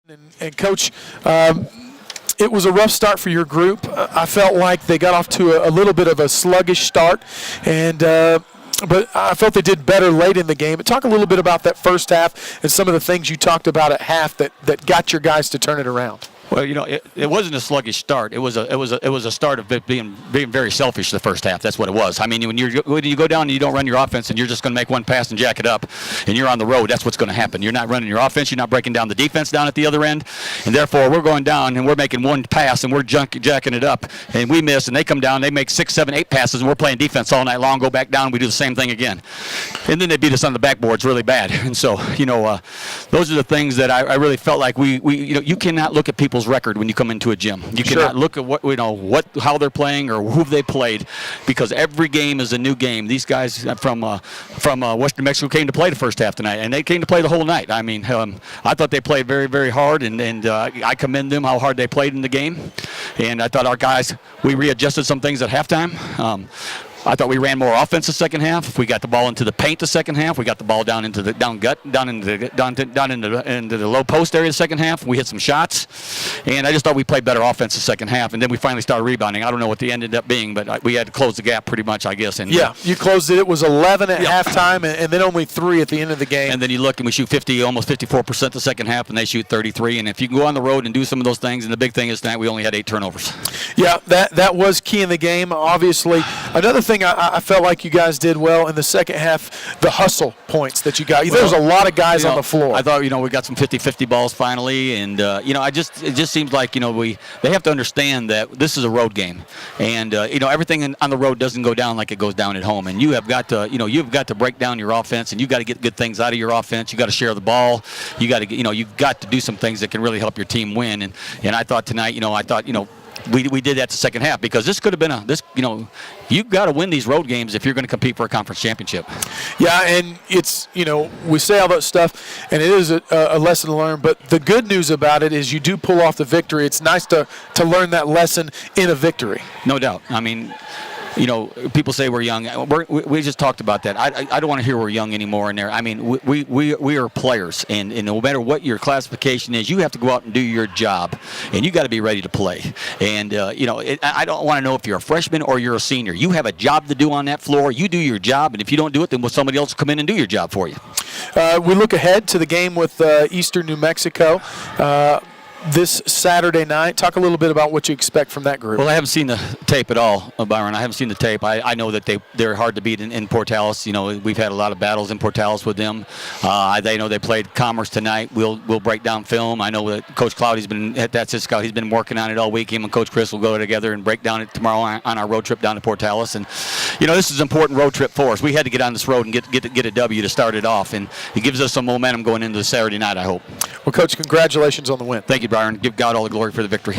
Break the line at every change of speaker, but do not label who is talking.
And Coach, it was a rough start for your group. I felt like they got off to a little bit of a sluggish start, and but I felt they did better late in the game. Talk a little bit about that first half and some of the things you talked about at half that got your guys to turn it around.
Well, you know, it wasn't a sluggish start. It was a start of being very selfish the first half. That's what it was. I mean, when you go down and you don't run your offense and you're just going to make one pass and jack it up, and you're on the road, that's what's going to happen. You're not running your offense. You're not breaking down the defense down at the other end, and therefore we're going down and we're making one pass and we're jacking it up, and we miss, and they come down, they make 6, 7, 8 passes, and we're playing defense all night long. Go back down, we do the same thing again, and then they beat us on the backboards really bad. And so, you know, those are the things that I really felt like we you know, you cannot look at people's record when you come into a gym. You cannot look at how they're playing or who they played, because every game is a new game. These guys from Western Mexico came to play the first half tonight, and they came to play the whole night. I mean, I thought they played very hard, and I commend them how hard they played in the game. And I thought our guys, we readjusted some things at halftime. I thought we ran more offense the second half. We got the ball into the paint the second half. We got the ball down into the down into the low post area the second half. We hit some shots, and I just thought we played better offense the second half. And then we finally started rebounding. I don't know what the end ended up being, but we had to close the gap pretty much, I guess. And
yeah, you closed it. It was 11 at halftime, and then only 3 at the end of the game.
And then you look, and we shoot almost 54% the second half, and they shoot 33. And if you can go on the road and do some of those things, and the big thing is tonight we only had 8 turnovers.
Yeah, that was key in the game. Obviously, another thing I felt like you guys did well in the second half, the hustle points that you got. There was a lot of guys on the floor.
I thought, you know, we got some 50-50 balls finally, and you know, it just seems like, you know, they have to understand that this is a road game, and you know, everything on the road doesn't go down like it goes down at home, and you have got to, you know, you've got to break down your offense, and you got to get good things out of your offense. You got to share the ball. You got to, you know, you've got to do some things that can really help your team win, and I thought tonight, you know, we did that the second half, because this could have been you know, you've got to win these road games if you're going to compete for a conference championship.
Yeah, and it's, you know, we say all that stuff, and it is a lesson to learn, but the good news about it is you do pull off the victory. It's nice to learn that lesson in a victory. No doubt.
I mean, you know, people say we're young. We just talked about that. I don't want to hear we're young anymore in there. I mean, we are players, and no matter what your classification is, you have to go out and do your job, and you got to be ready to play. And you know, I don't want to know if you're a freshman or you're a senior. You have a job to do on that floor. You do your job, and if you don't do it, then somebody else will come in and do your job for you.
We look ahead to the game with Eastern New Mexico this Saturday night. Talk a little bit about what you expect from that group.
Well, I haven't seen the tape at all, Byron. I haven't seen the tape. I know that they're hard to beat in Portales. You know, we've had a lot of battles in Portales with them. They know they played Commerce tonight. We'll break down film. I know that Coach Cloudy's been that's his scout. He's been working on it all week. Him and Coach Chris will go together and break down it tomorrow on our road trip down to Portales. And you know, this is an important road trip for us. We had to get on this road and get a W to start it off, and it gives us some momentum going into the Saturday night, I hope.
Well, Coach, congratulations on the win.
Thank you, Byron. Give God all the glory for the victory.